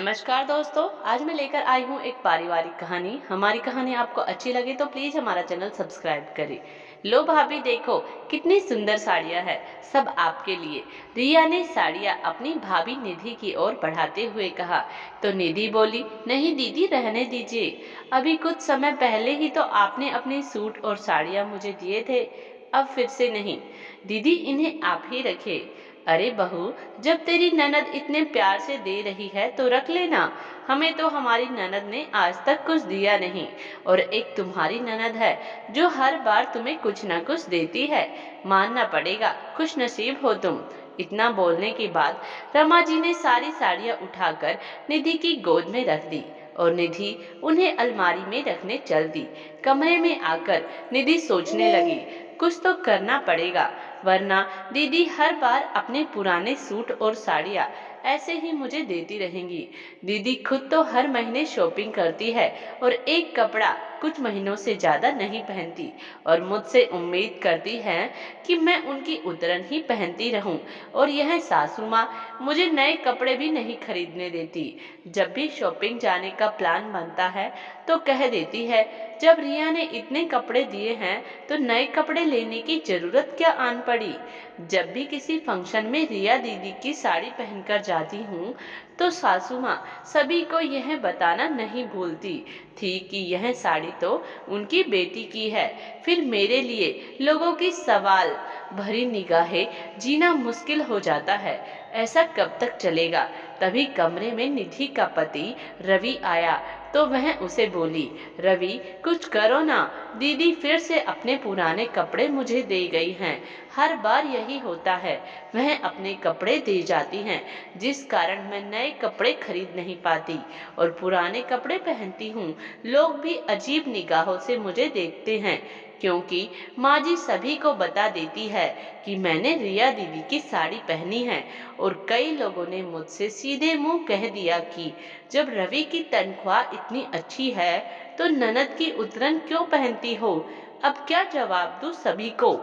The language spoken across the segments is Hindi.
नमस्कार दोस्तों, आज मैं लेकर आई हूँ एक पारिवारिक कहानी। हमारी कहानी आपको अच्छी लगे तो प्लीज हमारा चैनल सब्सक्राइब करें। लो भाभी देखो, कितनी सुंदर साड़ियाँ हैं, सब आपके लिए। रिया ने साड़ियाँ अपनी भाभी निधि की ओर बढ़ाते हुए कहा। तो निधि बोली, नहीं दीदी, रहने दीजिए। अभी कुछ समय पहले ही तो आपने अपने सूट और साड़ियाँ मुझे दिए थे, अब फिर से नहीं। दीदी, इन्हें आप ही रखे। अरे बहू, जब तेरी ननद इतने प्यार से दे रही है तो रख लेना। हमें तो हमारी ननद ने आज तक कुछ दिया नहीं, और एक तुम्हारी ननद है जो हर बार तुम्हें कुछ न कुछ देती है। मानना पड़ेगा, खुश नसीब हो तुम। इतना बोलने के बाद रमा जी ने सारी साड़ियाँ उठाकर निधि की गोद में रख दी और निधि उन्हें अलमारी में रखने चल दी। कमरे में आकर निधि सोचने लगी, कुछ तो करना पड़ेगा, वरना दीदी हर बार अपने पुराने सूट और साड़ियाँ ऐसे ही मुझे देती रहेंगी। दीदी खुद तो हर महीने शॉपिंग करती है और एक कपड़ा कुछ महीनों से ज्यादा नहीं पहनती, और मुझसे उम्मीद करती है कि मैं उनकी उतरन ही पहनती रहूं। और यह सासू माँ मुझे नए कपड़े भी नहीं खरीदने देती। जब भी शॉपिंग जाने का प्लान बनता है तो कह देती है, जब रिया ने इतने कपड़े दिए हैं तो नए कपड़े लेने की जरूरत क्या आन पड़ी। जब भी किसी फंक्शन में रिया दीदी की साड़ी पहनकर जाती हूँ तो सासू माँ सभी को यह बताना नहीं भूलती थी कि यह साड़ी तो उनकी बेटी की है। फिर मेरे लिए लोगों की सवाल भरी निगाहें जीना मुश्किल हो जाता है। ऐसा कब तक चलेगा। तभी कमरे में निधि का पति रवि आया तो वह उसे बोली, रवि कुछ करो ना, दीदी फिर से अपने पुराने कपड़े मुझे दे गई हैं। हर बार यही होता है, वह अपने कपड़े दे जाती हैं जिस कारण मैं नए कपड़े खरीद नहीं पाती और पुराने कपड़े पहनती हूँ। लोग भी अजीब निगाहों से मुझे देखते हैं, क्योंकि माँ जी सभी को बता देती है कि मैंने रिया दीदी की साड़ी पहनी है। और कई लोगों ने मुझसे सीधे मुंह कह दिया कि जब रवि की तनख्वाह इतनी अच्छी है तो ननद की उतरन क्यों पहनती हो। अब क्या जवाब दूं सभी को।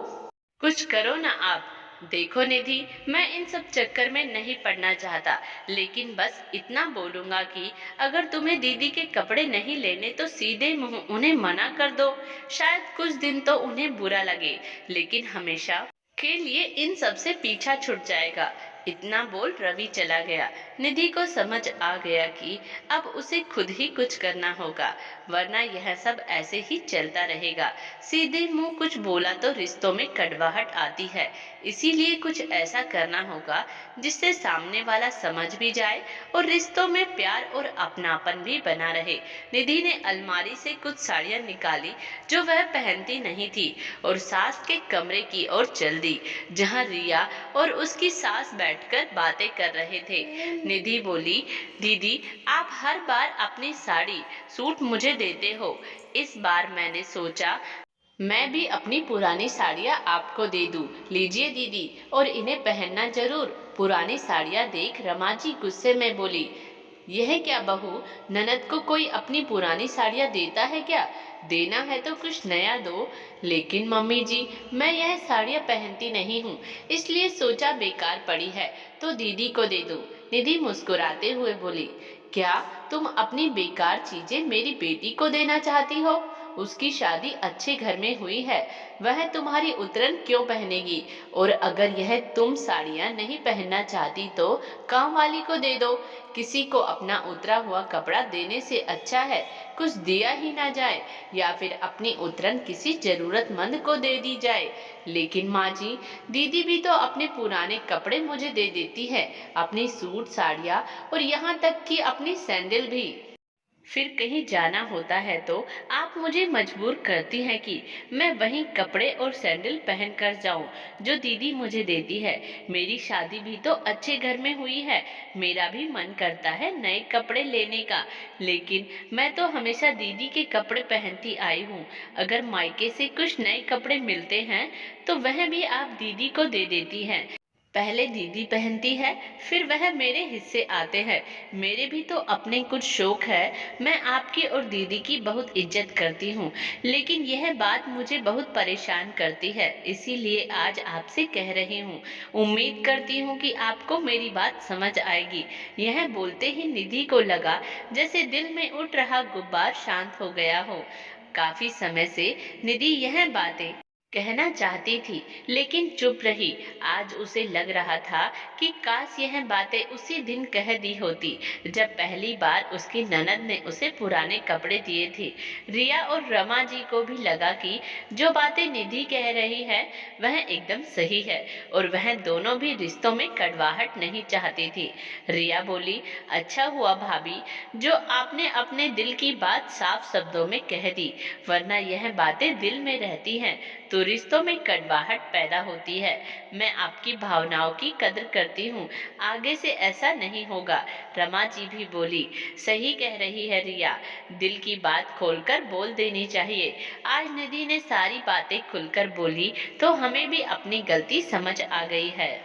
कुछ करो ना आप। देखो निधि, मैं इन सब चक्कर में नहीं पड़ना चाहता, लेकिन बस इतना बोलूंगा कि अगर तुम्हें दीदी के कपड़े नहीं लेने तो सीधे मुंह उन्हें मना कर दो। शायद कुछ दिन तो उन्हें बुरा लगे, लेकिन हमेशा के लिए इन सब से पीछा छूट जाएगा। इतना बोल रवि चला गया। निधि को समझ आ गया कि अब उसे खुद ही कुछ करना होगा, वरना यह सब ऐसे ही चलता रहेगा। सीधे मुंह कुछ बोला तो रिश्तों में कड़वाहट आती है, इसीलिए कुछ ऐसा करना होगा जिससे सामने वाला समझ भी जाए और रिश्तों में प्यार और अपनापन भी बना रहे। निधि ने अलमारी से कुछ साड़ियां निकाली जो वह पहनती नहीं थी और सास के कमरे की ओर चल दी, जहां रिया और उसकी सास बैठकर बातें कर रहे थे। निधि बोली, दीदी आप हर बार अपनी साड़ी सूट मुझे देते हो, इस बार मैंने सोचा मैं भी अपनी पुरानी साड़ियाँ आपको दे दूं। लीजिए दीदी, और इन्हें पहनना जरूर। पुरानी साड़ियाँ देख रमा जी गुस्से में बोली, यह क्या बहू, ननद को कोई अपनी पुरानी साड़ियाँ देता है क्या। देना है तो कुछ नया दो। लेकिन मम्मी जी, मैं यह साड़ियाँ पहनती नहीं हूँ, इसलिए सोचा बेकार पड़ी है तो दीदी को दे दूं। निधि मुस्कुराते हुए बोली, क्या तुम अपनी बेकार चीजें मेरी बेटी को देना चाहती हो। उसकी शादी अच्छे घर में हुई है, वह तुम्हारी उतरन क्यों पहनेगी। और अगर यह तुम साड़ियाँ नहीं पहनना चाहती तो काम वाली को दे दो। किसी को अपना उतरा हुआ कपड़ा देने से अच्छा है कुछ दिया ही ना जाए, या फिर अपनी उतरन किसी जरूरतमंद को दे दी जाए। लेकिन माँ जी, दीदी भी तो अपने पुराने कपड़े मुझे दे देती है, अपनी सूट साड़ियाँ और यहाँ तक कि अपनी सैंडल भी। फिर कहीं जाना होता है तो आप मुझे मजबूर करती हैं कि मैं वही कपड़े और सैंडल पहन कर जाऊं जो दीदी मुझे देती है। मेरी शादी भी तो अच्छे घर में हुई है, मेरा भी मन करता है नए कपड़े लेने का, लेकिन मैं तो हमेशा दीदी के कपड़े पहनती आई हूँ। अगर मायके से कुछ नए कपड़े मिलते हैं तो वह भी आप दीदी को दे देती हैं। पहले दीदी पहनती है, फिर वह मेरे हिस्से आते हैं। मेरे भी तो अपने कुछ शौक है। मैं आपकी और दीदी की बहुत इज्जत करती हूँ, लेकिन यह बात मुझे बहुत परेशान करती है, इसीलिए आज आपसे कह रही हूँ। उम्मीद करती हूँ कि आपको मेरी बात समझ आएगी। यह बोलते ही निधि को लगा जैसे दिल में उठ रहा गुब्बार शांत हो गया हो। काफी समय से निधि यह बातें कहना चाहती थी, लेकिन चुप रही। आज उसे लग रहा था कि काश यह बातें उसी दिन कह दी होती, जब पहली बार उसकी ननद ने उसे पुराने कपड़े दिए थे। रिया और रमा जी को भी लगा कि जो बातें निधि कह रही है वह एकदम सही है, और वह दोनों भी रिश्तों में कड़वाहट नहीं चाहती थी। रिया बोली, अच्छा हुआ भाभी जो आपने अपने दिल की बात साफ शब्दों में कह दी, वरना यह बातें दिल में रहती हैं तो रिश्तों में कड़वाहट पैदा होती है। मैं आपकी भावनाओं की कदर करती हूँ, आगे से ऐसा नहीं होगा। रमा जी भी बोली, सही कह रही है रिया, दिल की बात खोलकर बोल देनी चाहिए। आज निधि ने सारी बातें खुलकर बोली तो हमें भी अपनी गलती समझ आ गई है।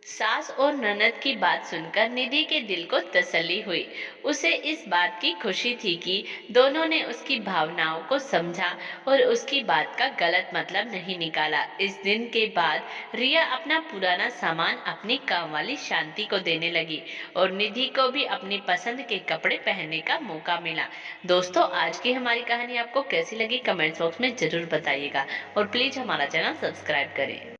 सास और ननद की बात सुनकर निधि के दिल को तसल्ली हुई। उसे इस बात की खुशी थी कि दोनों ने उसकी भावनाओं को समझा और उसकी बात का गलत मतलब नहीं निकाला। इस दिन के बाद रिया अपना पुराना सामान अपनी काम वाली शांति को देने लगी और निधि को भी अपनी पसंद के कपड़े पहनने का मौका मिला। दोस्तों, आज की हमारी कहानी आपको कैसी लगी कमेंट बॉक्स में जरूर बताइएगा और प्लीज हमारा चैनल सब्सक्राइब करें।